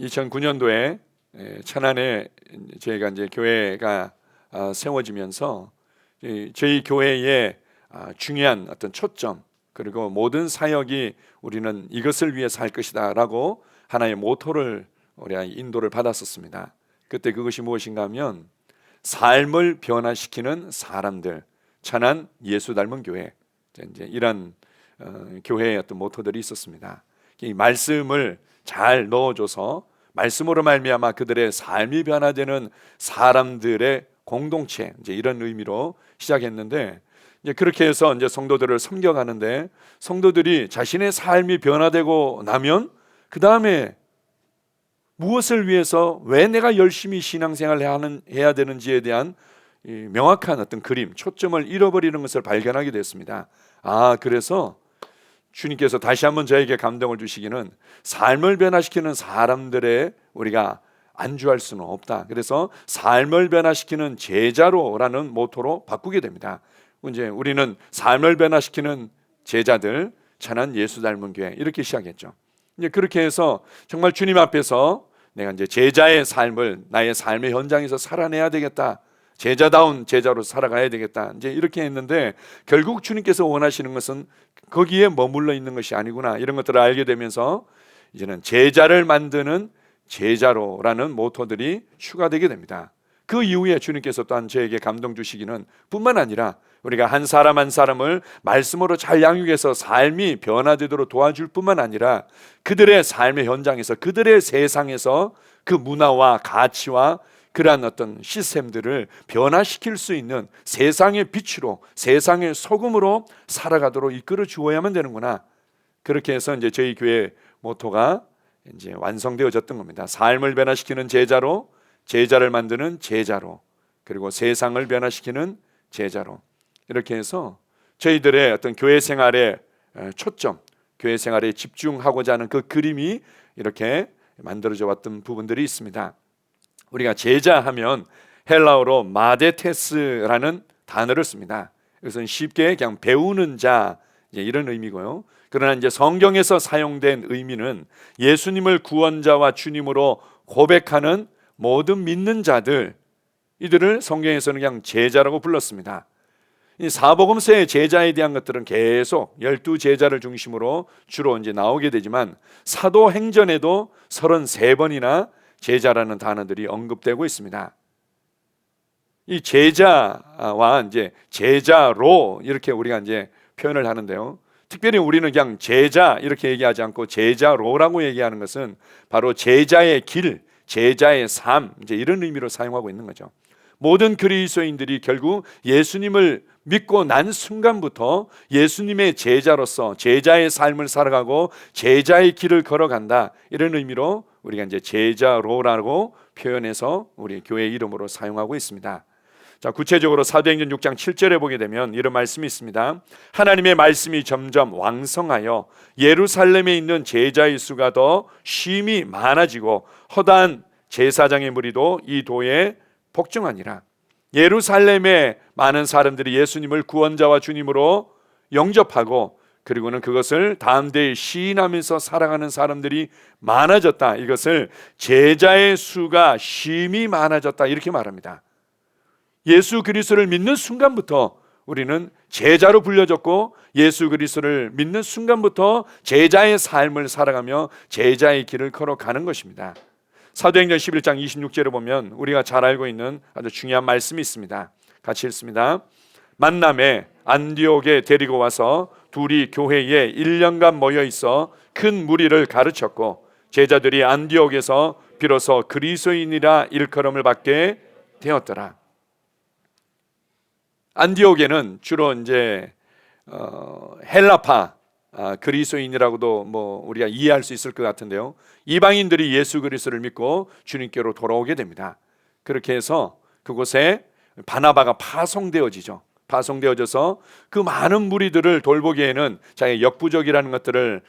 2009년도에 천안에 저희가 이제 교회가 세워지면서 저희 교회의 중요한 어떤 초점, 그리고 모든 사역이 우리는 이것을 위해 살 것이다라고 하나의 모토를 우리가 인도를 받았었습니다. 그때 그것이 무엇인가 하면 삶을 변화시키는 사람들, 천안 예수 닮은 교회, 이제 이런 교회의 어떤 모토들이 있었습니다. 이 말씀을 잘 넣어줘서 말씀으로 말미암아 그들의 삶이 변화되는 사람들의 공동체, 이제 이런 의미로 시작했는데, 이제 그렇게 해서 이제 성도들을 섬겨가는데, 성도들이 자신의 삶이 변화되고 나면 그 다음에 무엇을 위해서 왜 내가 열심히 신앙생활을 해야 되는지에 대한 명확한 어떤 그림, 초점을 잃어버리는 것을 발견하게 됐습니다. 그래서 주님께서 다시 한번 저에게 감동을 주시기는 삶을 변화시키는 사람들의 우리가 안주할 수는 없다. 그래서 삶을 변화시키는 제자로라는 모토로 바꾸게 됩니다. 이제 우리는 삶을 변화시키는 제자들, 천안 예수 닮은 교회, 이렇게 시작했죠. 이제 그렇게 해서 정말 주님 앞에서 내가 이제 제자의 삶을 나의 삶의 현장에서 살아내야 되겠다, 제자다운 제자로 살아가야 되겠다, 이제 이렇게 했는데, 결국 주님께서 원하시는 것은 거기에 머물러 있는 것이 아니구나, 이런 것들을 알게 되면서 이제는 제자를 만드는 제자로라는 모토들이 추가되게 됩니다. 그 이후에 주님께서 또한 저에게 감동 주시기는 뿐만 아니라 우리가 한 사람 한 사람을 말씀으로 잘 양육해서 삶이 변화되도록 도와줄 뿐만 아니라 그들의 삶의 현장에서, 그들의 세상에서 그 문화와 가치와 그러한 어떤 시스템들을 변화시킬 수 있는 세상의 빛으로, 세상의 소금으로 살아가도록 이끌어 주어야만 되는구나. 그렇게 해서 이제 저희 교회 모토가 이제 완성되어졌던 겁니다. 삶을 변화시키는 제자로, 제자를 만드는 제자로, 그리고 세상을 변화시키는 제자로, 이렇게 해서 저희들의 어떤 교회 생활의 초점, 교회 생활에 집중하고자 하는 그 그림이 이렇게 만들어져 왔던 부분들이 있습니다. 우리가 제자하면 헬라어로 마데테스라는 단어를 씁니다. 이것은 쉽게 그냥 배우는 자, 이런 의미고요. 그러나 이제 성경에서 사용된 의미는 예수님을 구원자와 주님으로 고백하는 모든 믿는 자들, 이들을 성경에서는 그냥 제자라고 불렀습니다. 이 사복음서의 제자에 대한 것들은 계속 12제자를 중심으로 주로 이제 나오게 되지만, 사도행전에도 33번이나 제자라는 단어들이 언급되고 있습니다. 이 제자와 이제 제자로 이렇게 우리가 이제 표현을 하는데요. 특별히 우리는 그냥 제자 이렇게 얘기하지 않고 제자로라고 얘기하는 것은 바로 제자의 길, 제자의 삶, 이제 이런 의미로 사용하고 있는 거죠. 모든 그리스도인들이 결국 예수님을 믿고 난 순간부터 예수님의 제자로서 제자의 삶을 살아가고 제자의 길을 걸어간다, 이런 의미로 우리가 이제 제자로라고 표현해서 우리 교회 이름으로 사용하고 있습니다. 자, 구체적으로 사도행전 6장 7절에 보게 되면 이런 말씀이 있습니다. 하나님의 말씀이 점점 왕성하여 예루살렘에 있는 제자의 수가 더 쉼이 많아지고 허다한 제사장의 무리도 이 도에 복종하니라. 예루살렘에 많은 사람들이 예수님을 구원자와 주님으로 영접하고, 그리고는 그것을 다음대에 시인하면서 살아가는 사람들이 많아졌다. 이것을 제자의 수가 쉼이 많아졌다, 이렇게 말합니다. 예수 그리스도를 믿는 순간부터 우리는 제자로 불려졌고, 예수 그리스도를 믿는 순간부터 제자의 삶을 살아가며 제자의 길을 걸어가는 것입니다. 사도행전 11장 26절에 보면 우리가 잘 알고 있는 아주 중요한 말씀이 있습니다. 같이 읽습니다. 만남에 안디옥에 데리고 와서 둘이 교회에 1년간 모여 있어 큰 무리를 가르쳤고, 제자들이 안디옥에서 비로소 그리스도인이라 일컬음을 받게 되었더라. 안디옥에는 주로 이제 헬라파 그리스도인이라고도 우리가 이해할 수 있을 것 같은데요, 이방인들이 예수 그리스도를 믿고 주님께로 돌아오게 됩니다. 그렇게 해서 그곳에 바나바가 파송되어지죠. 파송되어져서 그 많은 무리들을 돌보기에는 자기 역부족이라는 것들을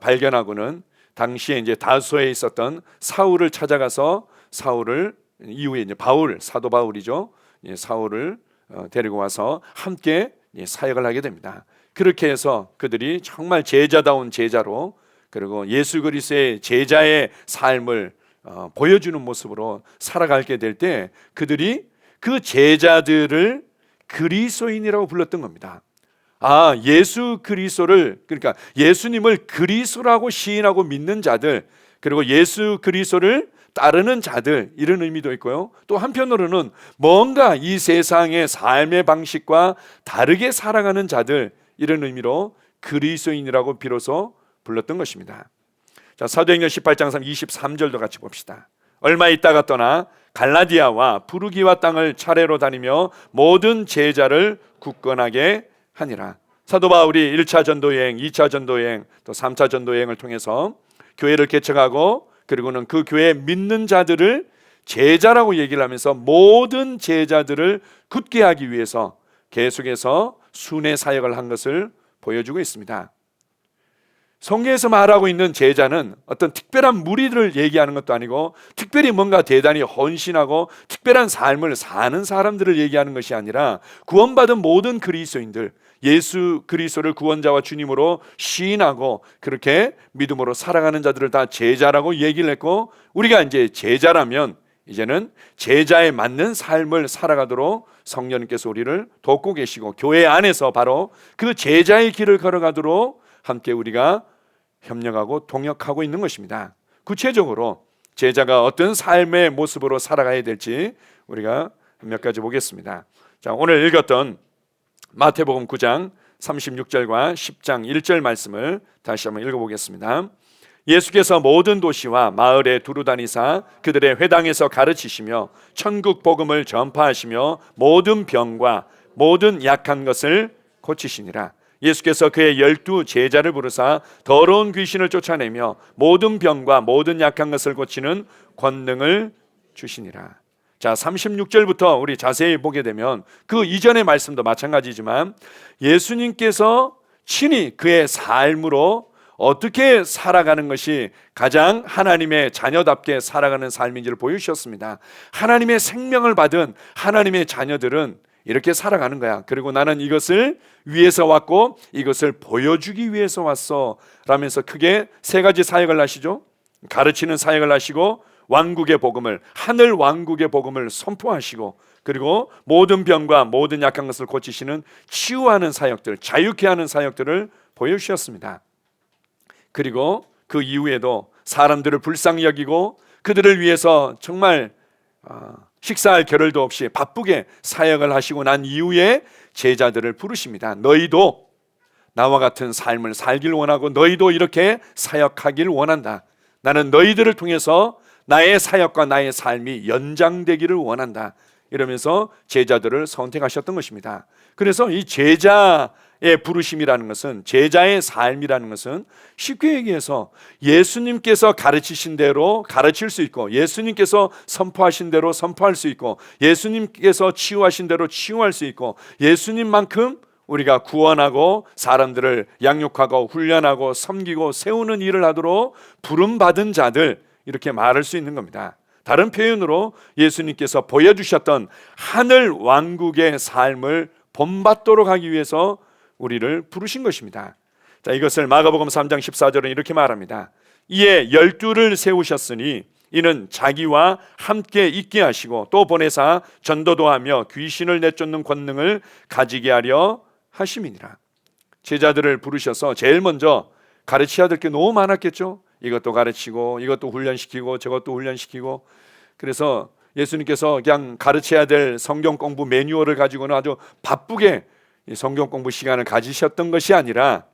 발견하고는 당시에 이제 다소에 있었던 사울을 찾아가서 사울을, 이후에 이제 바울, 사도 바울이죠, 사울을 데리고 와서 함께 사역을 하게 됩니다. 그렇게 해서 그들이 정말 제자다운 제자로, 그리고 예수 그리스도의 제자의 삶을 보여주는 모습으로 살아가게 될 때 그들이 그 제자들을 그리스도인이라고 불렀던 겁니다. 예수 그리스도를, 그러니까 예수님을 그리스도라고 시인하고 믿는 자들, 그리고 예수 그리스도를 따르는 자들, 이런 의미도 있고요. 또 한편으로는 뭔가 이 세상의 삶의 방식과 다르게 살아가는 자들, 이런 의미로 그리스도인이라고 비로소 불렀던 것입니다. 자, 사도행전 18장 23절도 같이 봅시다. 얼마 있다가 떠나 갈라디아와 부르기와 땅을 차례로 다니며 모든 제자를 굳건하게 하니라. 사도 바울이 1차 전도여행, 2차 전도여행, 또 3차 전도여행을 통해서 교회를 개척하고, 그리고는 그 교회에 믿는 자들을 제자라고 얘기를 하면서 모든 제자들을 굳게 하기 위해서 계속해서 순회 사역을 한 것을 보여주고 있습니다. 성경에서 말하고 있는 제자는 어떤 특별한 무리를 얘기하는 것도 아니고, 특별히 뭔가 대단히 헌신하고 특별한 삶을 사는 사람들을 얘기하는 것이 아니라, 구원받은 모든 그리스도인들, 예수 그리스도를 구원자와 주님으로 시인하고 그렇게 믿음으로 살아가는 자들을 다 제자라고 얘기를 했고, 우리가 이제 제자라면 이제는 제자에 맞는 삶을 살아가도록 성령님께서 우리를 돕고 계시고, 교회 안에서 바로 그 제자의 길을 걸어가도록 함께 우리가 협력하고 동역하고 있는 것입니다. 구체적으로 제자가 어떤 삶의 모습으로 살아가야 될지 우리가 몇 가지 보겠습니다. 자, 오늘 읽었던 마태복음 9장 36절과 10장 1절 말씀을 다시 한번 읽어보겠습니다. 예수께서 모든 도시와 마을에 두루 다니사 그들의 회당에서 가르치시며 천국 복음을 전파하시며 모든 병과 모든 약한 것을 고치시니라. 예수께서 그의 12 제자를 부르사 더러운 귀신을 쫓아내며 모든 병과 모든 약한 것을 고치는 권능을 주시니라. 자, 36절부터 우리 자세히 보게 되면 그 이전의 말씀도 마찬가지지만 예수님께서 친히 그의 삶으로 어떻게 살아가는 것이 가장 하나님의 자녀답게 살아가는 삶인지를 보여주셨습니다. 하나님의 생명을 받은 하나님의 자녀들은 이렇게 살아가는 거야. 그리고 나는 이것을 위해서 왔고 이것을 보여주기 위해서 왔어 라면서 크게 세 가지 사역을 하시죠. 가르치는 사역을 하시고, 왕국의 복음을, 하늘 왕국의 복음을 선포하시고, 그리고 모든 병과 모든 약한 것을 고치시는 치유하는 사역들, 자유케 하는 사역들을 보여주셨습니다. 그리고 그 이후에도 사람들을 불쌍히 여기고 그들을 위해서 정말 식사할 겨를도 없이 바쁘게 사역을 하시고 난 이후에 제자들을 부르십니다. 너희도 나와 같은 삶을 살길 원하고 너희도 이렇게 사역하길 원한다. 나는 너희들을 통해서 나의 사역과 나의 삶이 연장되기를 원한다. 이러면서 제자들을 선택하셨던 것입니다. 그래서 이 제자의 부르심이라는 것은, 제자의 삶이라는 것은 쉽게 얘기해서 예수님께서 가르치신 대로 가르칠 수 있고, 예수님께서 선포하신 대로 선포할 수 있고, 예수님께서 치유하신 대로 치유할 수 있고, 예수님만큼 우리가 구원하고 사람들을 양육하고 훈련하고 섬기고 세우는 일을 하도록 부름받은 자들, 이렇게 말할 수 있는 겁니다. 다른 표현으로 예수님께서 보여주셨던 하늘 왕국의 삶을 본받도록 하기 위해서 우리를 부르신 것입니다. 자, 이것을 마가복음 3장 14절은 이렇게 말합니다. 이에 12를 세우셨으니 이는 자기와 함께 있게 하시고 또 보내사 전도도 하며 귀신을 내쫓는 권능을 가지게 하려 하심이니라. 제자들을 부르셔서 제일 먼저 가르쳐야 될 게 너무 많았겠죠. 이것도 가르치고 이것도 훈련시키고 저것도 훈련시키고, 그래서 예수님께서 그냥 가르쳐야 될 성경 공부 매뉴얼을 가지고는 아주 바쁘게 성경 공부 시간을 가지셨던 것이 아니라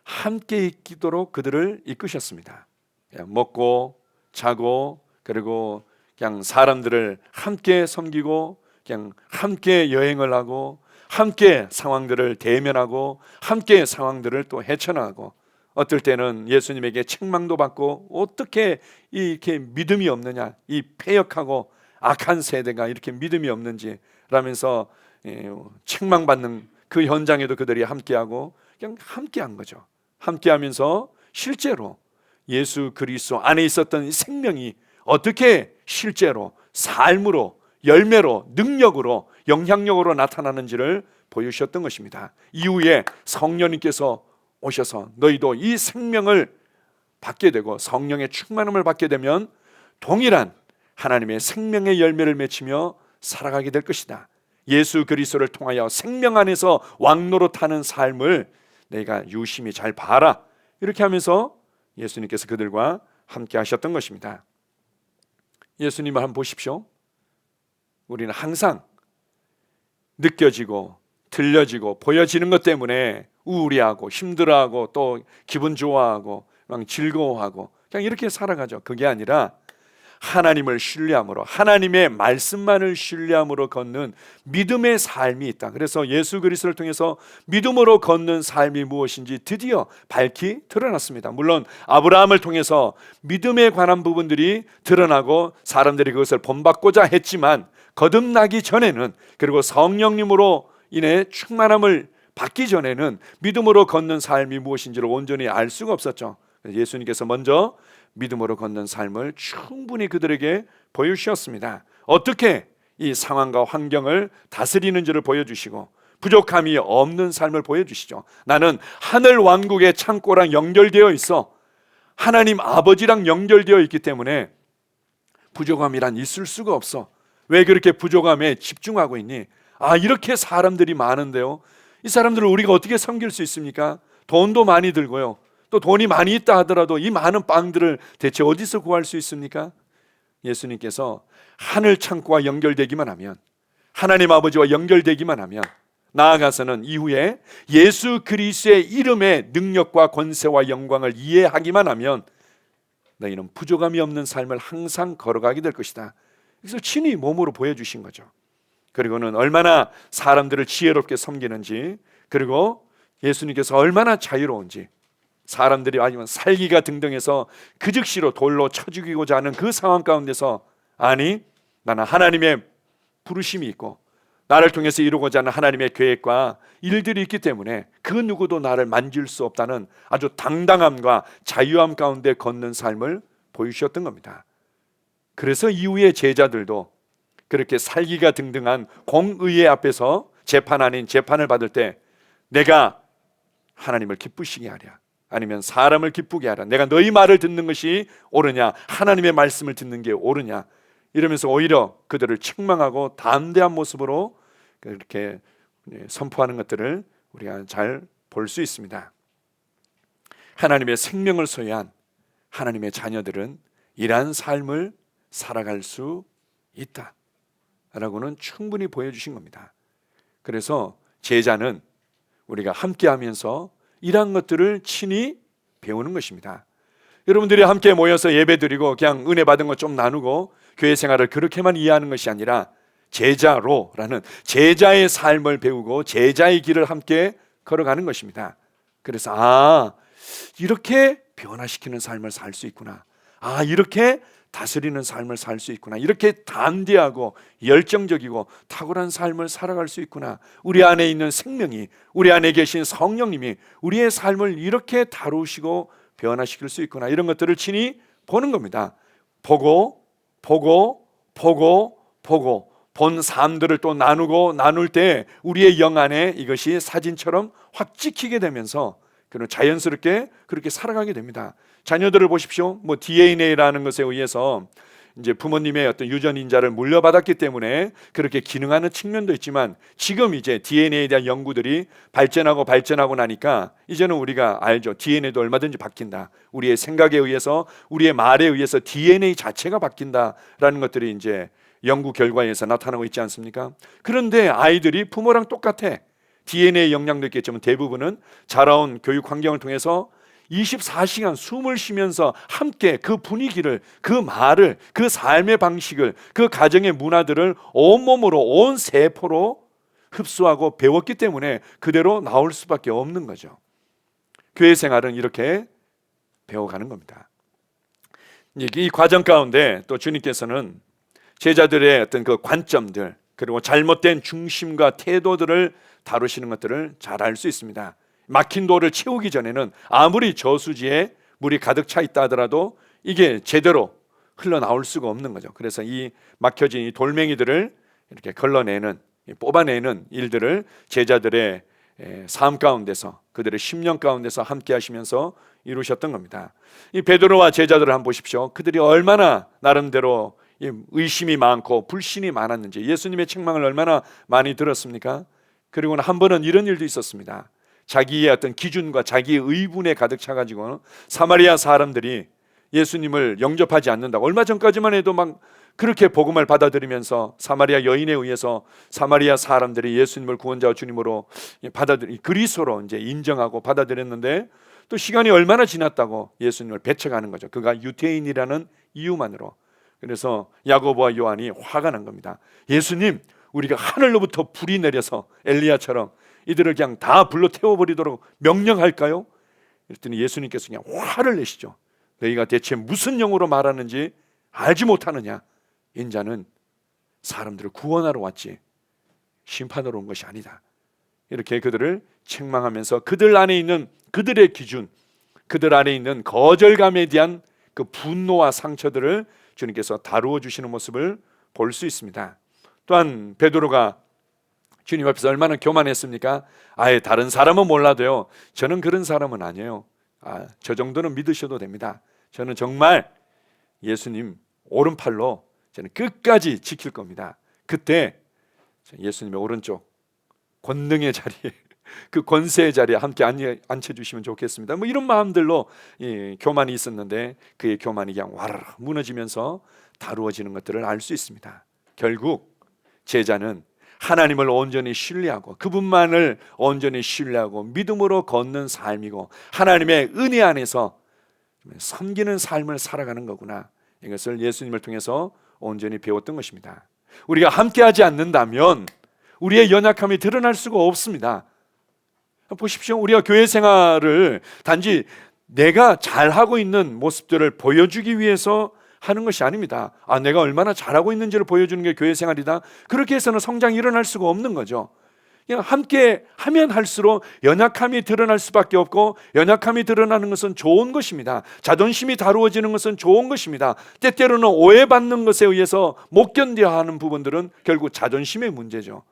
함께 있도록 그들을 이끄셨습니다. 그냥 먹고 자고, 그리고 그냥 사람들을 함께 섬기고, 그냥 함께 여행을 하고, 함께 상황들을 대면하고, 함께 상황들을 또 헤쳐나가고, 어떨 때는 예수님에게 책망도 받고, 어떻게 이렇게 믿음이 없느냐, 이 패역하고 악한 세대가 이렇게 믿음이 없는지 라면서 책망받는 그 현장에도 그들이 함께하고, 그냥 함께한 거죠. 함께하면서 실제로 예수 그리스도 안에 있었던 생명이 어떻게 실제로 삶으로, 열매로, 능력으로, 영향력으로 나타나는지를 보여주셨던 것입니다. 이후에 성령님께서 오셔서 너희도 이 생명을 받게 되고 성령의 충만함을 받게 되면 동일한 하나님의 생명의 열매를 맺히며 살아가게 될 것이다. 예수 그리스도를 통하여 생명 안에서 왕노릇하는 삶을 내가 유심히 잘 봐라. 이렇게 하면서 예수님께서 그들과 함께 하셨던 것입니다. 예수님을 한번 보십시오. 우리는 항상 느껴지고 들려지고 보여지는 것 때문에 우울해하고 힘들어하고 또 기분 좋아하고 막 즐거워하고 그냥 이렇게 살아가죠. 그게 아니라 하나님을 신뢰함으로, 하나님의 말씀만을 신뢰함으로 걷는 믿음의 삶이 있다. 그래서 예수 그리스도를 통해서 믿음으로 걷는 삶이 무엇인지 드디어 밝히 드러났습니다. 물론 아브라함을 통해서 믿음에 관한 부분들이 드러나고 사람들이 그것을 본받고자 했지만 거듭나기 전에는, 그리고 성령님으로 인해 충만함을 받기 전에는 믿음으로 걷는 삶이 무엇인지를 온전히 알 수가 없었죠. 예수님께서 먼저 믿음으로 걷는 삶을 충분히 그들에게 보여주셨습니다. 어떻게 이 상황과 환경을 다스리는지를 보여주시고 부족함이 없는 삶을 보여주시죠. 나는 하늘 왕국의 창고랑 연결되어 있어, 하나님 아버지랑 연결되어 있기 때문에 부족함이란 있을 수가 없어. 왜 그렇게 부족함에 집중하고 있니? 이렇게 사람들이 많은데요, 이 사람들을 우리가 어떻게 섬길 수 있습니까? 돈도 많이 들고요, 또 돈이 많이 있다 하더라도 이 많은 빵들을 대체 어디서 구할 수 있습니까? 예수님께서 하늘 창고와 연결되기만 하면, 하나님 아버지와 연결되기만 하면, 나아가서는 이후에 예수 그리스도의 이름의 능력과 권세와 영광을 이해하기만 하면 너희는 부족함이 없는 삶을 항상 걸어가게 될 것이다. 그래서 친히 몸으로 보여주신 거죠. 그리고는 얼마나 사람들을 지혜롭게 섬기는지, 그리고 예수님께서 얼마나 자유로운지, 사람들이 아니면 살기가 등등해서 그 즉시로 돌로 쳐 죽이고자 하는 그 상황 가운데서, 아니 나는 하나님의 부르심이 있고 나를 통해서 이루고자 하는 하나님의 계획과 일들이 있기 때문에 그 누구도 나를 만질 수 없다는 아주 당당함과 자유함 가운데 걷는 삶을 보여주셨던 겁니다. 그래서 이후에 제자들도 그렇게 살기가 등등한 공의회 앞에서 재판 아닌 재판을 받을 때, 내가 하나님을 기쁘시게 하랴, 아니면 사람을 기쁘게 하라, 내가 너희 말을 듣는 것이 옳으냐, 하나님의 말씀을 듣는 게 옳으냐, 이러면서 오히려 그들을 책망하고 담대한 모습으로 그렇게 선포하는 것들을 우리가 잘 볼 수 있습니다. 하나님의 생명을 소유한 하나님의 자녀들은 이러한 삶을 살아갈 수 있다 라고는 충분히 보여주신 겁니다. 그래서 제자는 우리가 함께하면서 이러한 것들을 친히 배우는 것입니다. 여러분들이 함께 모여서 예배드리고 그냥 은혜 받은 것 좀 나누고 교회 생활을 그렇게만 이해하는 것이 아니라 제자로라는 제자의 삶을 배우고 제자의 길을 함께 걸어가는 것입니다. 그래서 이렇게 변화시키는 삶을 살 수 있구나, 이렇게 다스리는 삶을 살 수 있구나, 이렇게 담대하고 열정적이고 탁월한 삶을 살아갈 수 있구나, 우리 안에 있는 생명이, 우리 안에 계신 성령님이 우리의 삶을 이렇게 다루시고 변화시킬 수 있구나, 이런 것들을 친히 보는 겁니다. 보고 본 삶들을 또 나눌 때 우리의 영 안에 이것이 사진처럼 확 찍히게 되면서 그런 자연스럽게 그렇게 살아가게 됩니다. 자녀들을 보십시오. DNA라는 것에 의해서 이제 부모님의 어떤 유전인자를 물려받았기 때문에 그렇게 기능하는 측면도 있지만, 지금 이제 DNA에 대한 연구들이 발전하고 나니까 이제는 우리가 알죠. DNA도 얼마든지 바뀐다. 우리의 생각에 의해서, 우리의 말에 의해서 DNA 자체가 바뀐다라는 것들이 이제 연구 결과에서 나타나고 있지 않습니까? 그런데 아이들이 부모랑 똑같아. DNA 영향도 있겠지만 대부분은 자라온 교육 환경을 통해서 24시간 숨을 쉬면서 함께 그 분위기를, 그 말을, 그 삶의 방식을, 그 가정의 문화들을 온몸으로, 온 세포로 흡수하고 배웠기 때문에 그대로 나올 수밖에 없는 거죠. 교회 생활은 이렇게 배워가는 겁니다. 이 과정 가운데 또 주님께서는 제자들의 어떤 그 관점들, 그리고 잘못된 중심과 태도들을 다루시는 것들을 잘 알 수 있습니다. 막힌 돌을 채우기 전에는 아무리 저수지에 물이 가득 차 있다 하더라도 이게 제대로 흘러나올 수가 없는 거죠. 그래서 이 막혀진 이 돌멩이들을 이렇게 걸러내는, 뽑아내는 일들을 제자들의 삶 가운데서, 그들의 10년 가운데서 함께 하시면서 이루셨던 겁니다. 이 베드로와 제자들을 한번 보십시오. 그들이 얼마나 나름대로 의심이 많고 불신이 많았는지, 예수님의 책망을 얼마나 많이 들었습니까? 그리고는 한 번은 이런 일도 있었습니다. 자기의 어떤 기준과 자기의 의분에 가득 차가지고 사마리아 사람들이 예수님을 영접하지 않는다고, 얼마 전까지만 해도 막 그렇게 복음을 받아들이면서 사마리아 여인에 의해서 사마리아 사람들이 예수님을 구원자와 주님으로 그리스도로 이제 인정하고 받아들였는데, 또 시간이 얼마나 지났다고 예수님을 배척하는 거죠. 그가 유대인이라는 이유만으로. 그래서 야고보와 요한이 화가 난 겁니다. 예수님, 우리가 하늘로부터 불이 내려서 엘리야처럼 이들을 그냥 다 불로 태워버리도록 명령할까요? 그랬더니 예수님께서 그냥 화를 내시죠. 너희가 대체 무슨 영으로 말하는지 알지 못하느냐? 인자는 사람들을 구원하러 왔지 심판하러 온 것이 아니다. 이렇게 그들을 책망하면서 그들 안에 있는 그들의 기준, 그들 안에 있는 거절감에 대한 그 분노와 상처들을 주님께서 다루어 주시는 모습을 볼 수 있습니다. 또한 베드로가 주님 앞에서 얼마나 교만했습니까? 아예 다른 사람은 몰라도요, 저는 그런 사람은 아니에요. 저 정도는 믿으셔도 됩니다. 저는 정말 예수님 오른팔로 저는 끝까지 지킬 겁니다. 그때 예수님의 오른쪽 권능의 자리에, 그 권세의 자리에 함께 앉혀주시면 좋겠습니다. 뭐 이런 마음들로 교만이 있었는데, 그의 교만이 그냥 와르르 무너지면서 다루어지는 것들을 알 수 있습니다. 결국 제자는 하나님을 온전히 신뢰하고 그분만을 온전히 신뢰하고 믿음으로 걷는 삶이고, 하나님의 은혜 안에서 섬기는 삶을 살아가는 거구나, 이것을 예수님을 통해서 온전히 배웠던 것입니다. 우리가 함께하지 않는다면 우리의 연약함이 드러날 수가 없습니다. 보십시오. 우리가 교회 생활을 단지 내가 잘하고 있는 모습들을 보여주기 위해서 하는 것이 아닙니다. 내가 얼마나 잘하고 있는지를 보여주는 게 교회 생활이다, 그렇게 해서는 성장이 일어날 수가 없는 거죠. 그냥 함께 하면 할수록 연약함이 드러날 수밖에 없고, 연약함이 드러나는 것은 좋은 것입니다. 자존심이 다루어지는 것은 좋은 것입니다. 때때로는 오해받는 것에 의해서 못 견뎌야 하는 부분들은 결국 자존심의 문제죠.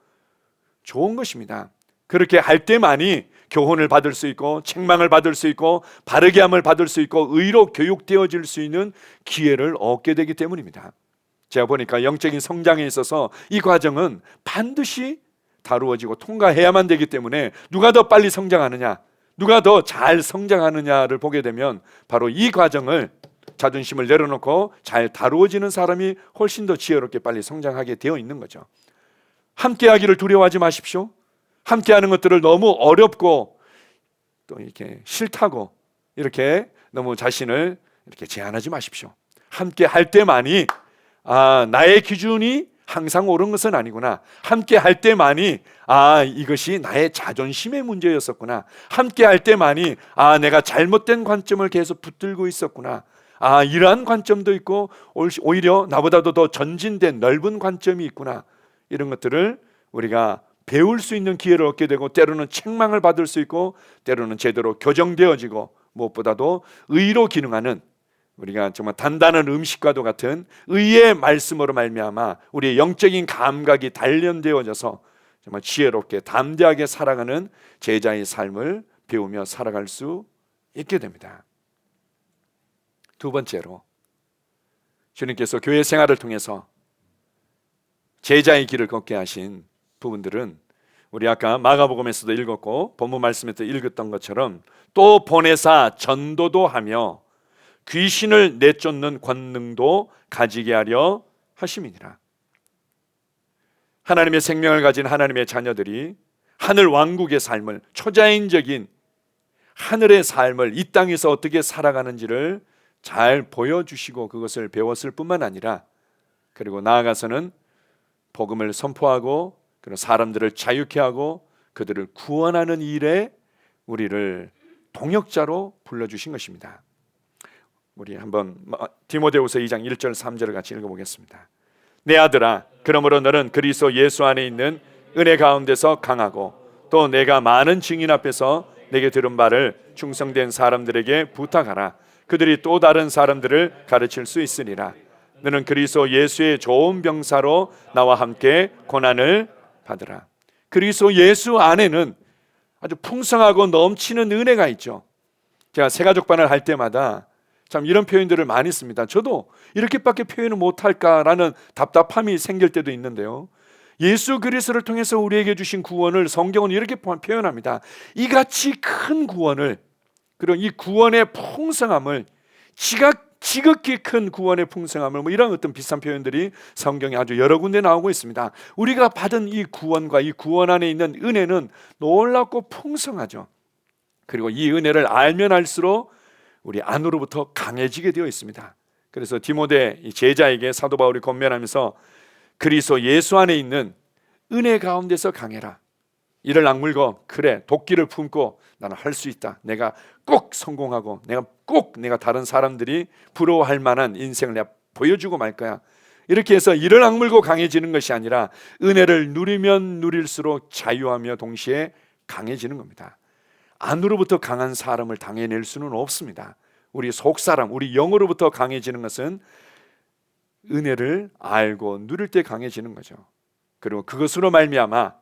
좋은 것입니다. 그렇게 할 때만이 교훈을 받을 수 있고, 책망을 받을 수 있고, 바르게 함을 받을 수 있고, 의로 교육되어질 수 있는 기회를 얻게 되기 때문입니다. 제가 보니까 영적인 성장에 있어서 이 과정은 반드시 다루어지고 통과해야만 되기 때문에, 누가 더 빨리 성장하느냐, 누가 더 잘 성장하느냐를 보게 되면 바로 이 과정을, 자존심을 내려놓고 잘 다루어지는 사람이 훨씬 더 지혜롭게 빨리 성장하게 되어 있는 거죠. 함께하기를 두려워하지 마십시오. 함께하는 것들을 너무 어렵고 또 이렇게 싫다고 이렇게 너무 자신을 이렇게 제한하지 마십시오. 함께 할 때만이 나의 기준이 항상 옳은 것은 아니구나, 함께 할 때만이 이것이 나의 자존심의 문제였었구나, 함께 할 때만이 내가 잘못된 관점을 계속 붙들고 있었구나, 이러한 관점도 있고 오히려 나보다도 더 전진된 넓은 관점이 있구나, 이런 것들을 우리가 배울 수 있는 기회를 얻게 되고, 때로는 책망을 받을 수 있고, 때로는 제대로 교정되어지고, 무엇보다도 의로 기능하는, 우리가 정말 단단한 음식과도 같은 의의 말씀으로 말미암아 우리의 영적인 감각이 단련되어져서 정말 지혜롭게 담대하게 살아가는 제자의 삶을 배우며 살아갈 수 있게 됩니다. 두 번째로, 주님께서 교회 생활을 통해서 제자의 길을 걷게 하신 부분들은 우리 아까 마가복음에서도 읽었고 본문 말씀에서 읽었던 것처럼, 또 보내사 전도도 하며 귀신을 내쫓는 권능도 가지게 하려 하심이니라. 하나님의 생명을 가진 하나님의 자녀들이 하늘 왕국의 삶을, 초자연적인 하늘의 삶을 이 땅에서 어떻게 살아가는지를 잘 보여주시고 그것을 배웠을 뿐만 아니라, 그리고 나아가서는 복음을 선포하고 그런 사람들을 자유케 하고 그들을 구원하는 일에 우리를 동역자로 불러주신 것입니다. 우리 한번 디모데후서 2장 1절 3절을 같이 읽어보겠습니다. 내 아들아, 그러므로 너는 그리스도 예수 안에 있는 은혜 가운데서 강하고, 또 내가 많은 증인 앞에서 내게 들은 바를 충성된 사람들에게 부탁하라. 그들이 또 다른 사람들을 가르칠 수 있으리라. 너는 그리스도 예수의 좋은 병사로 나와 함께 고난을 받으라. 그리스도 예수 안에는 아주 풍성하고 넘치는 은혜가 있죠. 제가 새가족반을 할 때마다 참 이런 표현들을 많이 씁니다. 저도 이렇게밖에 표현을 못할까라는 답답함이 생길 때도 있는데요. 예수 그리스도를 통해서 우리에게 주신 구원을 성경은 이렇게 표현합니다. 이같이 큰 구원을, 그리고 이 구원의 풍성함을, 지극히 큰 구원의 풍성함을, 뭐 이런 어떤 비슷한 표현들이 성경에 아주 여러 군데 나오고 있습니다. 우리가 받은 이 구원과 이 구원 안에 있는 은혜는 놀랍고 풍성하죠. 그리고 이 은혜를 알면 알수록 우리 안으로부터 강해지게 되어 있습니다. 그래서 디모데 제자에게 사도 바울이 권면하면서 그리스도 예수 안에 있는 은혜 가운데서 강해라. 이를 악물고 그래 도끼를 품고 나는 할 수 있다. 내가 꼭 성공하고 내가 다른 사람들이 부러워할 만한 인생을 내가 보여주고 말 거야. 이렇게 해서 이를 악물고 강해지는 것이 아니라 은혜를 누리면 누릴수록 자유하며 동시에 강해지는 겁니다. 안으로부터 강한 사람을 당해낼 수는 없습니다. 우리 속사람, 우리 영으로부터 강해지는 것은 은혜를 알고 누릴 때 강해지는 거죠. 그리고 그것으로 말미암아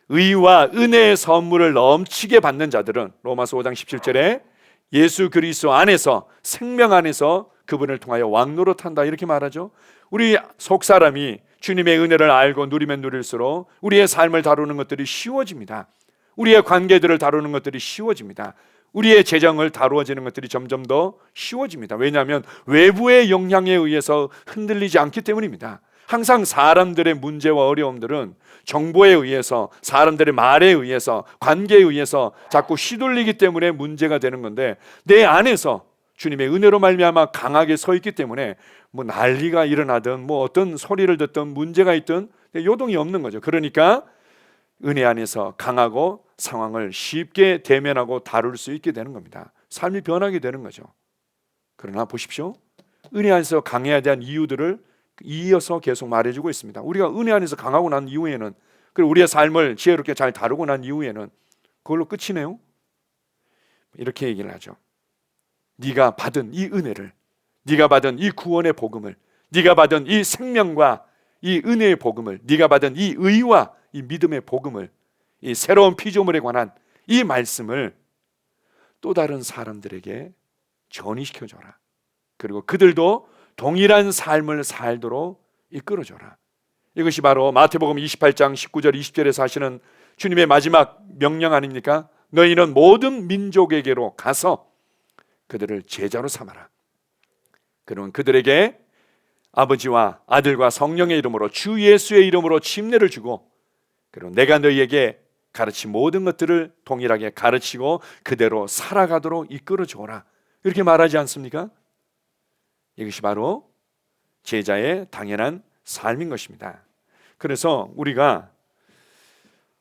의와 은혜의 선물을 넘치게 받는 자들은 로마서 5장 17절에 예수 그리스도 안에서, 생명 안에서 그분을 통하여 왕노릇한다 이렇게 말하죠. 우리 속사람이 주님의 은혜를 알고 누리면 누릴수록 우리의 삶을 다루는 것들이 쉬워집니다. 우리의 관계들을 다루는 것들이 쉬워집니다. 우리의 재정을 다루어지는 것들이 점점 더 쉬워집니다. 왜냐하면 외부의 영향에 의해서 흔들리지 않기 때문입니다. 항상 사람들의 문제와 어려움들은 정보에 의해서, 사람들의 말에 의해서, 관계에 의해서 자꾸 휘둘리기 때문에 문제가 되는 건데, 내 안에서 주님의 은혜로 말미암아 강하게 서 있기 때문에 뭐 난리가 일어나든 뭐 어떤 소리를 듣든 문제가 있든 요동이 없는 거죠. 그러니까 은혜 안에서 강하고 상황을 쉽게 대면하고 다룰 수 있게 되는 겁니다. 삶이 변하게 되는 거죠. 그러나 보십시오, 은혜 안에서 강해야 대한 이유들을 이어서 계속 말해주고 있습니다. 우리가 은혜 안에서 강하고 난 이후에는, 그리고 우리의 삶을 지혜롭게 잘 다루고 난 이후에는 그걸로 끝이네요. 이렇게 얘기를 하죠. 네가 받은 이 은혜를, 네가 받은 이 구원의 복음을, 네가 받은 이 생명과 이 은혜의 복음을, 네가 받은 이 의와 이 믿음의 복음을, 이 새로운 피조물에 관한 이 말씀을 또 다른 사람들에게 전이시켜줘라. 그리고 그들도 동일한 삶을 살도록 이끌어줘라. 이것이 바로 마태복음 28장 19절 20절에서 하시는 주님의 마지막 명령 아닙니까? 너희는 모든 민족에게로 가서 그들을 제자로 삼아라. 그러면 그들에게 아버지와 아들과 성령의 이름으로, 주 예수의 이름으로 침례를 주고, 그리고 내가 너희에게 가르친 모든 것들을 동일하게 가르치고 그대로 살아가도록 이끌어주어라. 이렇게 말하지 않습니까? 이것이 바로 제자의 당연한 삶인 것입니다. 그래서 우리가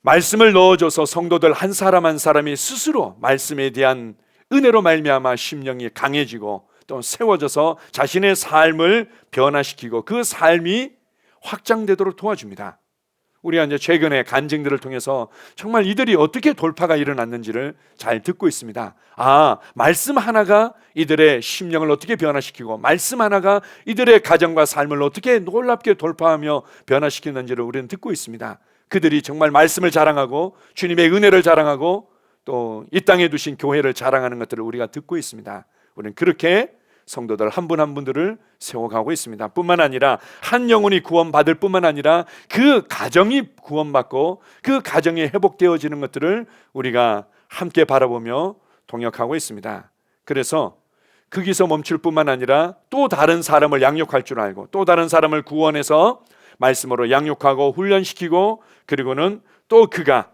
말씀을 넣어줘서 성도들 한 사람 한 사람이 스스로 말씀에 대한 은혜로 말미암아 심령이 강해지고 또 세워져서 자신의 삶을 변화시키고 그 삶이 확장되도록 도와줍니다. 우리가 이제 최근에 간증들을 통해서 정말 이들이 어떻게 돌파가 일어났는지를 잘 듣고 있습니다. 말씀 하나가 이들의 심령을 어떻게 변화시키고, 말씀 하나가 이들의 가정과 삶을 어떻게 놀랍게 돌파하며 변화시키는지를 우리는 듣고 있습니다. 그들이 정말 말씀을 자랑하고 주님의 은혜를 자랑하고 또 이 땅에 두신 교회를 자랑하는 것들을 우리가 듣고 있습니다. 우리는 그렇게 성도들 한 분 한 분들을 세워가고 있습니다. 뿐만 아니라 한 영혼이 구원받을 뿐만 아니라 그 가정이 구원받고 그 가정이 회복되어지는 것들을 우리가 함께 바라보며 동역하고 있습니다. 그래서 거기서 멈출 뿐만 아니라 또 다른 사람을 양육할 줄 알고, 또 다른 사람을 구원해서 말씀으로 양육하고 훈련시키고, 그리고는 또 그가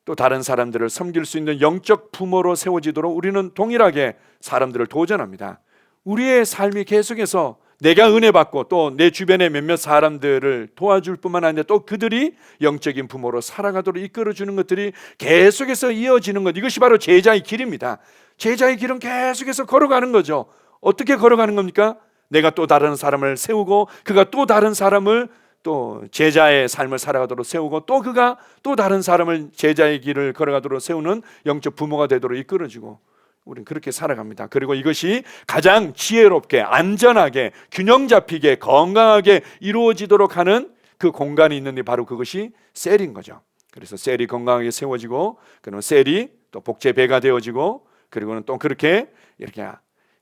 또 다른 사람들을 섬길 수 있는 영적 부모로 세워지도록 우리는 동일하게 사람들을 도전합니다. 우리의 삶이 계속해서 내가 은혜 받고 또 내 주변의 몇몇 사람들을 도와줄 뿐만 아니라 또 그들이 영적인 부모로 살아가도록 이끌어주는 것들이 계속해서 이어지는 것, 이것이 바로 제자의 길입니다. 제자의 길은 계속해서 걸어가는 거죠. 어떻게 걸어가는 겁니까? 내가 또 다른 사람을 세우고 그가 또 다른 사람을 또 제자의 삶을 살아가도록 세우고 또 그가 또 다른 사람을 제자의 길을 걸어가도록 세우는 영적 부모가 되도록 이끌어주고, 우리는 그렇게 살아갑니다. 그리고 이것이 가장 지혜롭게, 안전하게, 균형 잡히게, 건강하게 이루어지도록 하는 그 공간이 있는데 바로 그것이 셀인 거죠. 그래서 셀이 건강하게 세워지고, 그러면 셀이 또 복제배가 되어지고, 그리고는 또 그렇게 이렇게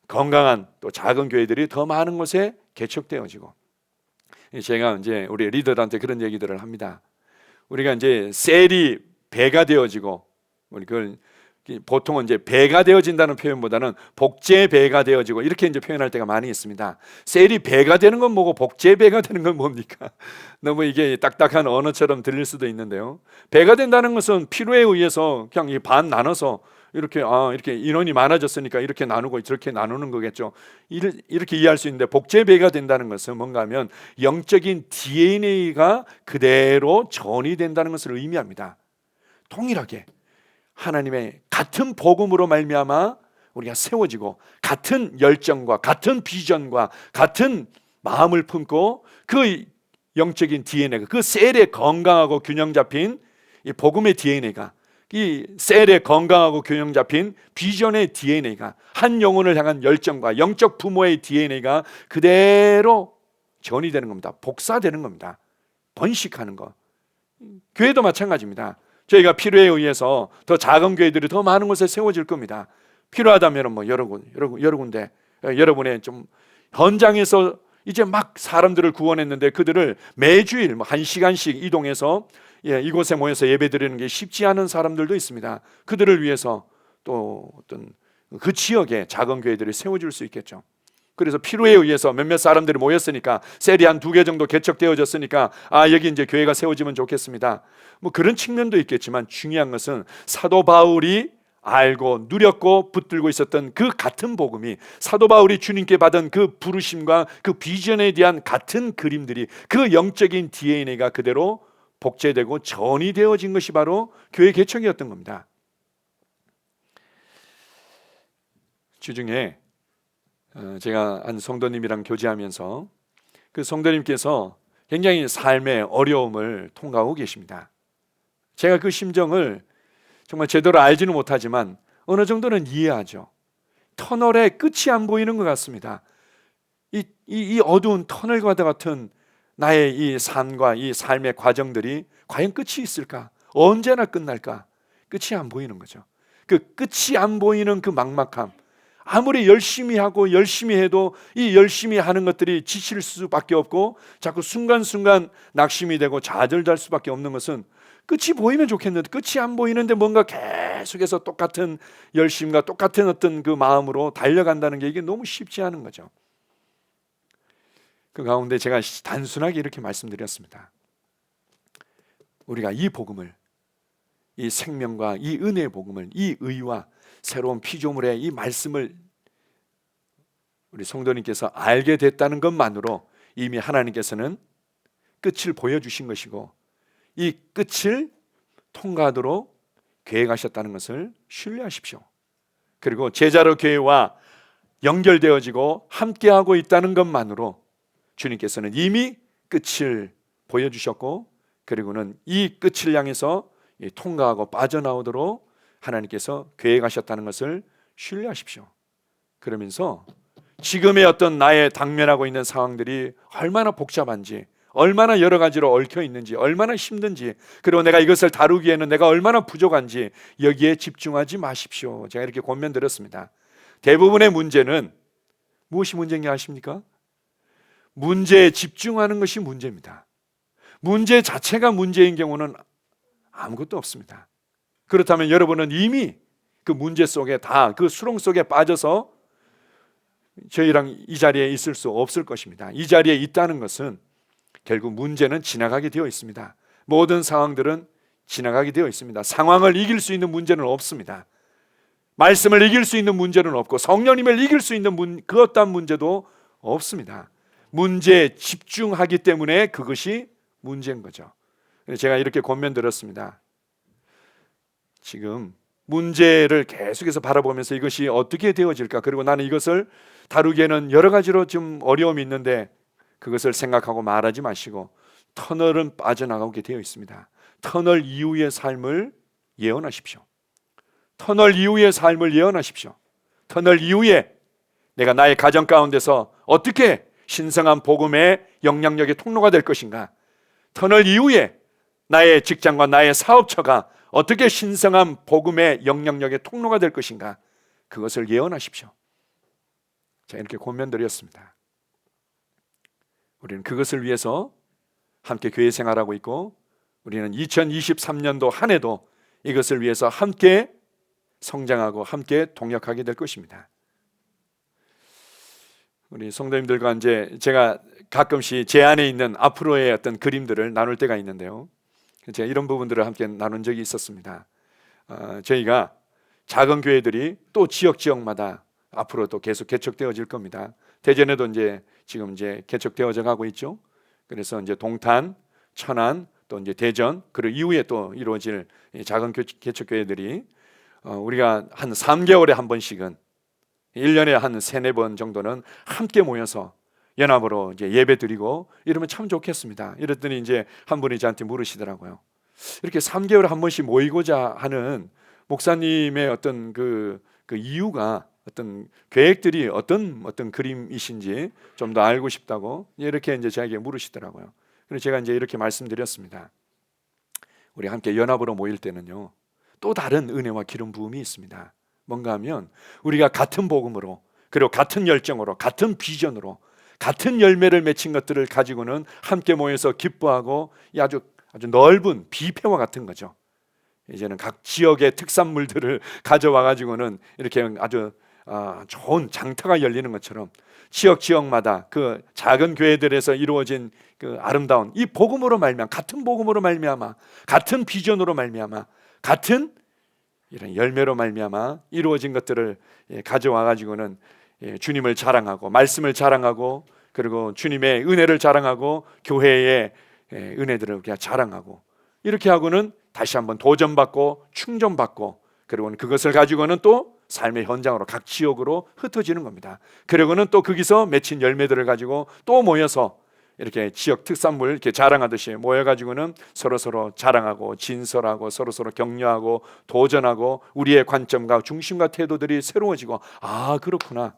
건강한 또 작은 교회들이 더 많은 곳에 개척되어지고. 제가 이제 우리 리더들한테 그런 얘기들을 합니다. 우리가 이제 셀이 배가 되어지고, 우리 그걸 보통은 이제 배가 되어진다는 표현보다는 복제배가 되어지고 이렇게 이제 표현할 때가 많이 있습니다. 셀이 배가 되는 건 뭐고 복제배가 되는 건 뭡니까? 너무 이게 딱딱한 언어처럼 들릴 수도 있는데요. 배가 된다는 것은 필요에 의해서 그냥 이 반 나눠서 이렇게 이렇게 인원이 많아졌으니까 이렇게 나누고 저렇게 나누는 거겠죠. 이렇게 이해할 수 있는데, 복제배가 된다는 것은 뭔가 하면 영적인 DNA가 그대로 전이된다는 것을 의미합니다. 동일하게 하나님의 같은 복음으로 말미암아 우리가 세워지고, 같은 열정과 같은 비전과 같은 마음을 품고, 그 영적인 DNA가, 그 셀의 건강하고 균형 잡힌 이 복음의 DNA가, 이 셀의 건강하고 균형 잡힌 비전의 DNA가, 한 영혼을 향한 열정과 영적 부모의 DNA가 그대로 전이되는 겁니다. 복사되는 겁니다. 번식하는 거. 교회도 마찬가지입니다. 저희가 필요에 의해서 더 작은 교회들이 더 많은 곳에 세워질 겁니다. 필요하다면 뭐 여러 군데, 여러분의 좀 현장에서 이제 막 사람들을 구원했는데 그들을 매주일 뭐 1시간씩 이동해서 이곳에 모여서 예배드리는 게 쉽지 않은 사람들도 있습니다. 그들을 위해서 또 어떤 그 지역에 작은 교회들이 세워질 수 있겠죠. 그래서 필요에 의해서 몇몇 사람들이 모였으니까, 셀이 한 2개 정도 개척되어졌으니까 여기 이제 교회가 세워지면 좋겠습니다. 뭐 그런 측면도 있겠지만, 중요한 것은 사도 바울이 알고 누렸고 붙들고 있었던 그 같은 복음이, 사도 바울이 주님께 받은 그 부르심과 그 비전에 대한 같은 그림들이, 그 영적인 DNA가 그대로 복제되고 전이 되어진 것이 바로 교회 개척이었던 겁니다. 주중에 제가 한 성도님이랑 교제하면서 그 성도님께서 굉장히 삶의 어려움을 통과하고 계십니다. 제가 그 심정을 정말 제대로 알지는 못하지만 어느 정도는 이해하죠. 터널의 끝이 안 보이는 것 같습니다. 이 어두운 터널과 같은 나의 이 삶과 이 삶의 과정들이 과연 끝이 있을까? 언제나 끝날까? 끝이 안 보이는 거죠. 그 끝이 안 보이는 그 막막함, 아무리 열심히 하고 열심히 해도 이 열심히 하는 것들이 지칠 수밖에 없고, 자꾸 순간순간 낙심이 되고 좌절될 수밖에 없는 것은, 끝이 보이면 좋겠는데 끝이 안 보이는데 뭔가 계속해서 똑같은 열심과 똑같은 어떤 그 마음으로 달려간다는 게 이게 너무 쉽지 않은 거죠. 그 가운데 제가 단순하게 이렇게 말씀드렸습니다. 우리가 이 복음을, 이 생명과 이 은혜의 복음을, 이 의와 새로운 피조물의 이 말씀을 우리 성도님께서 알게 됐다는 것만으로 이미 하나님께서는 끝을 보여주신 것이고, 이 끝을 통과하도록 계획하셨다는 것을 신뢰하십시오. 그리고 제자로 교회와 연결되어지고 함께하고 있다는 것만으로 주님께서는 이미 끝을 보여주셨고, 그리고는 이 끝을 향해서 통과하고 빠져나오도록 하나님께서 계획하셨다는 것을 신뢰하십시오. 그러면서 지금의 어떤 나의 당면하고 있는 상황들이 얼마나 복잡한지, 얼마나 여러 가지로 얽혀 있는지, 얼마나 힘든지, 그리고 내가 이것을 다루기에는 내가 얼마나 부족한지 여기에 집중하지 마십시오. 제가 이렇게 권면드렸습니다. 대부분의 문제는 무엇이 문제인지 아십니까? 문제에 집중하는 것이 문제입니다. 문제 자체가 문제인 경우는 아무것도 없습니다. 그렇다면 여러분은 이미 그 문제 속에 다 그 수렁 속에 빠져서 저희랑 이 자리에 있을 수 없을 것입니다. 이 자리에 있다는 것은 결국 문제는 지나가게 되어 있습니다. 모든 상황들은 지나가게 되어 있습니다. 상황을 이길 수 있는 문제는 없습니다. 말씀을 이길 수 있는 문제는 없고, 성령님을 이길 수 있는 그 어떠한 문제도 없습니다. 문제에 집중하기 때문에 그것이 문제인 거죠. 제가 이렇게 권면드렸습니다. 지금 문제를 계속해서 바라보면서 이것이 어떻게 되어질까, 그리고 나는 이것을 다루기에는 여러 가지로 좀 어려움이 있는데 그것을 생각하고 말하지 마시고 터널은 빠져나가게 되어 있습니다. 터널 이후의 삶을 예언하십시오. 터널 이후의 삶을 예언하십시오. 터널 이후에 내가 나의 가정 가운데서 어떻게 신성한 복음의 영향력의 통로가 될 것인가, 터널 이후에 나의 직장과 나의 사업처가 어떻게 신성한 복음의 영향력의 통로가 될 것인가, 그것을 예언하십시오. 자, 이렇게 고면드렸습니다. 우리는 그것을 위해서 함께 교회 생활하고 있고, 우리는 2023년도 한 해도 이것을 위해서 함께 성장하고 함께 동역하게 될 것입니다. 우리 성도님들과 이제 제가 가끔씩 제 안에 있는 앞으로의 어떤 그림들을 나눌 때가 있는데요, 제가 이런 부분들을 함께 나눈 적이 있었습니다. 저희가 작은 교회들이 또 지역마다 앞으로 또 계속 개척되어질 겁니다. 대전에도 지금 개척되어져 가고 있죠. 그래서 이제 동탄, 천안, 또 이제 대전, 그리고 이후에 또 이루어질 작은 개척교회들이 우리가 한 3개월에 한 번씩은, 1년에 한 3-4번 정도는 함께 모여서 연합으로 이제 예배 드리고 이러면 참 좋겠습니다. 이랬더니 이제 한 분이 저한테 물으시더라고요. 이렇게 3개월에 한 번씩 모이고자 하는 목사님의 어떤 그 이유가, 어떤 계획들이 어떤 그림이신지 좀 더 알고 싶다고 이렇게 이제 저에게 물으시더라고요. 그래서 제가 이제 이렇게 말씀드렸습니다. 우리 함께 연합으로 모일 때는요, 또 다른 은혜와 기름 부음이 있습니다. 뭔가 하면 우리가 같은 복음으로, 그리고 같은 열정으로, 같은 비전으로, 같은 열매를 맺힌 것들을 가지고는 함께 모여서 기뻐하고, 아주 넓은 비페와 같은 거죠. 이제는 각 지역의 특산물들을 가져와 가지고는 이렇게 아주 좋은 장터가 열리는 것처럼 지역마다 그 작은 교회들에서 이루어진 그 아름다운 이 복음으로 말미암아, 같은 복음으로 말미암아, 같은 비전으로 말미암아, 같은 이런 열매로 말미암아 이루어진 것들을 가져와 가지고는 주님을 자랑하고, 말씀을 자랑하고, 그리고 주님의 은혜를 자랑하고, 교회의 은혜들을 그냥 자랑하고, 이렇게 하고는 다시 한번 도전받고 충전받고, 그리고는 그것을 가지고는 또 삶의 현장으로, 각 지역으로 흩어지는 겁니다. 그리고는 또 거기서 맺힌 열매들을 가지고 또 모여서 이렇게 지역 특산물 이렇게 자랑하듯이 모여가지고는 서로 자랑하고, 진설하고, 서로 격려하고, 도전하고, 우리의 관점과 중심과 태도들이 새로워지고, 그렇구나.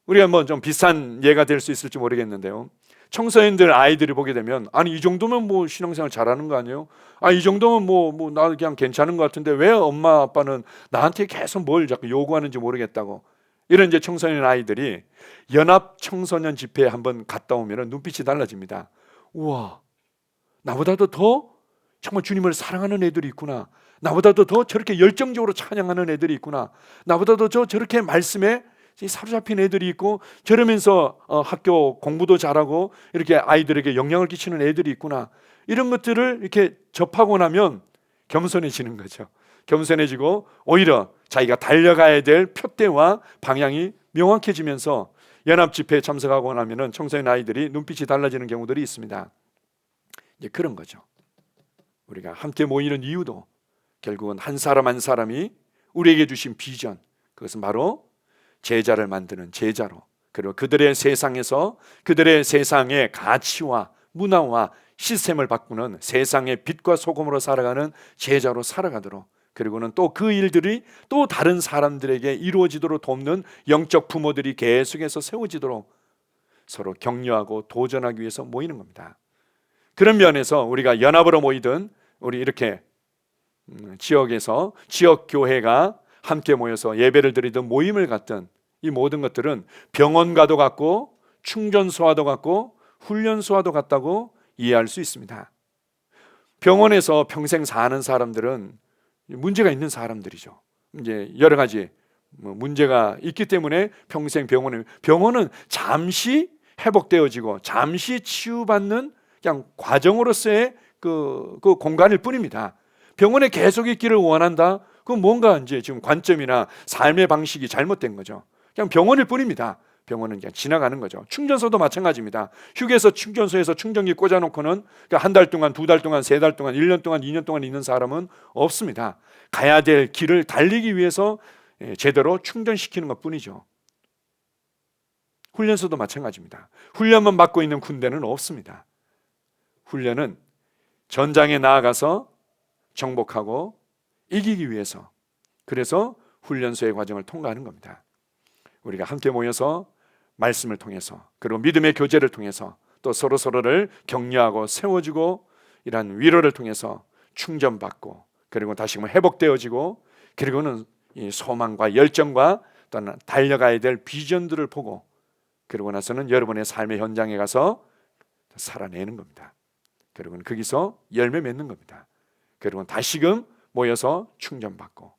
우리가 뭐 좀 비슷한 예가 될 수 있을지 모르겠는데요, 청소년들 아이들이 보게 되면, 아니 이 정도면 뭐 신앙생활 잘하는 거 아니에요? 이 정도면 뭐 나 그냥 괜찮은 것 같은데 왜 엄마 아빠는 나한테 계속 뭘 자꾸 요구하는지 모르겠다고, 이런 이제 청소년 아이들이 연합 청소년 집회에 한번 갔다 오면 눈빛이 달라집니다. 우와, 나보다도 더 정말 주님을 사랑하는 애들이 있구나, 나보다도 더 저렇게 열정적으로 찬양하는 애들이 있구나, 나보다도 저렇게 말씀에 사로잡힌 애들이 있고, 저러면서 학교 공부도 잘하고 이렇게 아이들에게 영향을 끼치는 애들이 있구나, 이런 것들을 이렇게 접하고 나면 겸손해지는 거죠. 겸손해지고 오히려 자기가 달려가야 될 표대와 방향이 명확해지면서 연합 집회에 참석하고 나면은 청소년 아이들이 눈빛이 달라지는 경우들이 있습니다. 이제 그런 거죠. 우리가 함께 모이는 이유도 결국은 한 사람 한 사람이 우리에게 주신 비전, 그것은 바로 제자를 만드는 제자로, 그리고 그들의 세상에서 그들의 세상의 가치와 문화와 시스템을 바꾸는 세상의 빛과 소금으로 살아가는 제자로 살아가도록, 그리고는 또 그 일들이 또 다른 사람들에게 이루어지도록 돕는 영적 부모들이 계속해서 세워지도록 서로 격려하고 도전하기 위해서 모이는 겁니다. 그런 면에서 우리가 연합으로 모이든, 우리 이렇게 지역에서 지역 교회가 함께 모여서 예배를 드리든 모임을 갖든, 이 모든 것들은 병원과도 같고 충전소와도 같고 훈련소와도 같다고 이해할 수 있습니다. 병원에서 평생 사는 사람들은 문제가 있는 사람들이죠. 이제 여러 가지 문제가 있기 때문에 평생 병원은 잠시 회복되어지고 잠시 치유받는 그냥 과정으로서의 그 공간일 뿐입니다. 병원에 계속 있기를 원한다? 그건 뭔가 이제 지금 관점이나 삶의 방식이 잘못된 거죠. 그냥 병원일 뿐입니다. 병원은 그냥 지나가는 거죠. 충전소도 마찬가지입니다. 휴게소 충전소에서 충전기 꽂아놓고는 한 달 동안, 2달 동안, 3달 동안, 1년 동안, 2년 동안 있는 사람은 없습니다. 가야 될 길을 달리기 위해서 제대로 충전시키는 것뿐이죠. 훈련소도 마찬가지입니다. 훈련만 받고 있는 군대는 없습니다. 훈련은 전장에 나아가서 정복하고 이기기 위해서, 그래서 훈련소의 과정을 통과하는 겁니다. 우리가 함께 모여서 말씀을 통해서, 그리고 믿음의 교제를 통해서 또 서로를 격려하고 세워주고 이러한 위로를 통해서 충전받고, 그리고 다시금 회복되어지고, 그리고는 이 소망과 열정과 또는 달려가야 될 비전들을 보고, 그러고 나서는 여러분의 삶의 현장에 가서 살아내는 겁니다. 그리고 거기서 열매 맺는 겁니다. 그리고 다시금 모여서 충전받고,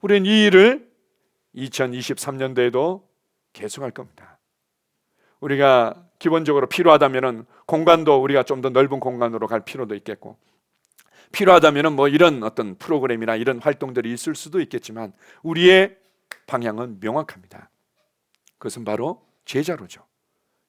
우리는 이 일을 2023년도에도 계속할 겁니다. 우리가 기본적으로 필요하다면은 공간도 우리가 좀 더 넓은 공간으로 갈 필요도 있겠고, 필요하다면은 뭐 이런 어떤 프로그램이나 이런 활동들이 있을 수도 있겠지만, 우리의 방향은 명확합니다. 그것은 바로 제자로죠.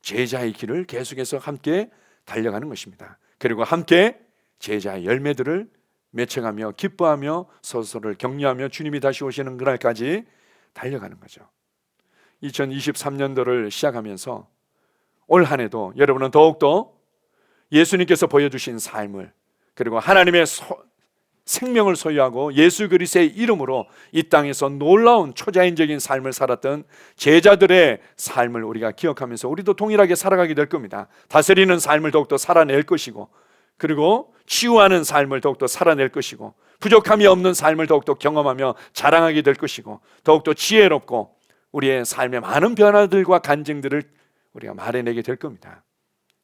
제자의 길을 계속해서 함께 달려가는 것입니다. 그리고 함께 제자의 열매들을 맺혀가며 기뻐하며 서로를 격려하며 주님이 다시 오시는 그날까지 달려가는 거죠. 2023년도를 시작하면서 올 한 해도 여러분은 더욱더 예수님께서 보여주신 삶을, 그리고 하나님의 생명을 소유하고 예수 그리스도의 이름으로 이 땅에서 놀라운 초자연적인 삶을 살았던 제자들의 삶을 우리가 기억하면서 우리도 동일하게 살아가게 될 겁니다. 다스리는 삶을 더욱더 살아낼 것이고, 그리고 치유하는 삶을 더욱더 살아낼 것이고, 부족함이 없는 삶을 더욱더 경험하며 자랑하게 될 것이고, 더욱더 지혜롭고 우리의 삶의 많은 변화들과 간증들을 우리가 말해내게 될 겁니다.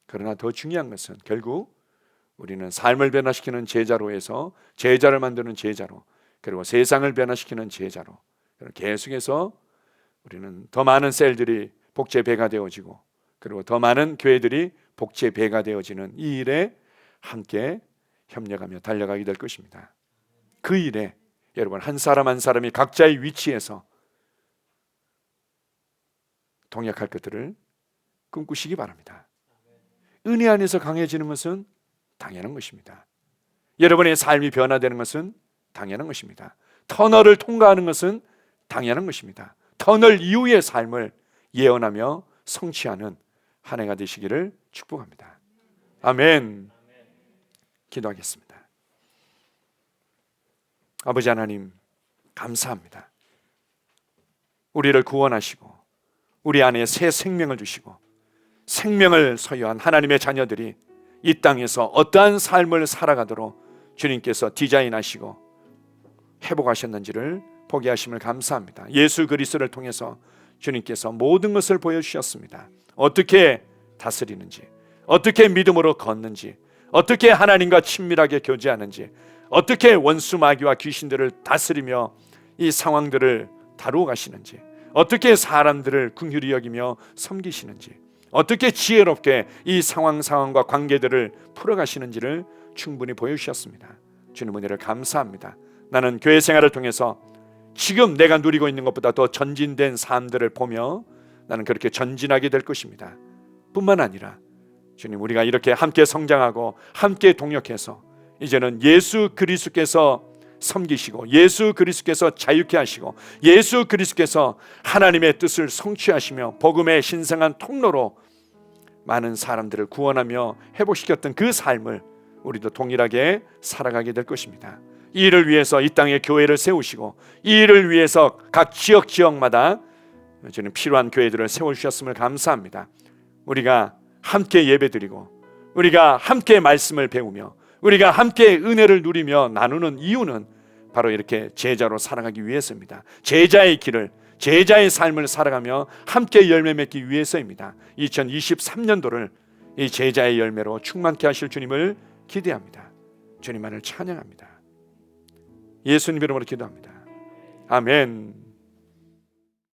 그러나 더 중요한 것은 결국 우리는 삶을 변화시키는 제자로 해서 제자를 만드는 제자로, 그리고 세상을 변화시키는 제자로 계속해서 우리는 더 많은 셀들이 복제 배가 되어지고, 그리고 더 많은 교회들이 복제 배가 되어지는 이 일에 함께 협력하며 달려가게 될 것입니다. 그 일에 여러분 한 사람 한 사람이 각자의 위치에서 동역할 것들을 꿈꾸시기 바랍니다. 은혜 안에서 강해지는 것은 당연한 것입니다. 여러분의 삶이 변화되는 것은 당연한 것입니다. 터널을 통과하는 것은 당연한 것입니다. 터널 이후의 삶을 예언하며 성취하는 한 해가 되시기를 축복합니다. 아멘. 기도하겠습니다. 아버지 하나님, 감사합니다. 우리를 구원하시고 우리 안에 새 생명을 주시고 생명을 소유한 하나님의 자녀들이 이 땅에서 어떠한 삶을 살아가도록 주님께서 디자인하시고 회복하셨는지를 보게 하심을 감사합니다. 예수 그리스도를 통해서 주님께서 모든 것을 보여주셨습니다. 어떻게 다스리는지, 어떻게 믿음으로 걷는지, 어떻게 하나님과 친밀하게 교제하는지, 어떻게 원수 마귀와 귀신들을 다스리며 이 상황들을 다루어 가시는지, 어떻게 사람들을 긍휼히 여기며 섬기시는지, 어떻게 지혜롭게 이 상황과 관계들을 풀어가시는지를 충분히 보여주셨습니다. 주님 은혜를 감사합니다. 나는 교회 생활을 통해서 지금 내가 누리고 있는 것보다 더 전진된 삶들을 보며 나는 그렇게 전진하게 될 것입니다. 뿐만 아니라 주님, 우리가 이렇게 함께 성장하고 함께 동역해서 이제는 예수 그리스도께서 섬기시고 예수 그리스도께서 자유케 하시고 예수 그리스도께서 하나님의 뜻을 성취하시며 복음의 신성한 통로로 많은 사람들을 구원하며 회복시켰던 그 삶을 우리도 동일하게 살아가게 될 것입니다. 이 일을 위해서 이 땅에 교회를 세우시고 이 일을 위해서 각 지역마다 저는 필요한 교회들을 세워주셨음을 감사합니다. 우리가 함께 예배드리고 우리가 함께 말씀을 배우며 우리가 함께 은혜를 누리며 나누는 이유는 바로 이렇게 제자로 살아가기 위해서입니다. 제자의 길을, 제자의 삶을 살아가며 함께 열매 맺기 위해서입니다. 2023년도를 이 제자의 열매로 충만케 하실 주님을 기대합니다. 주님만을 찬양합니다. 예수님 이름으로 기도합니다. 아멘.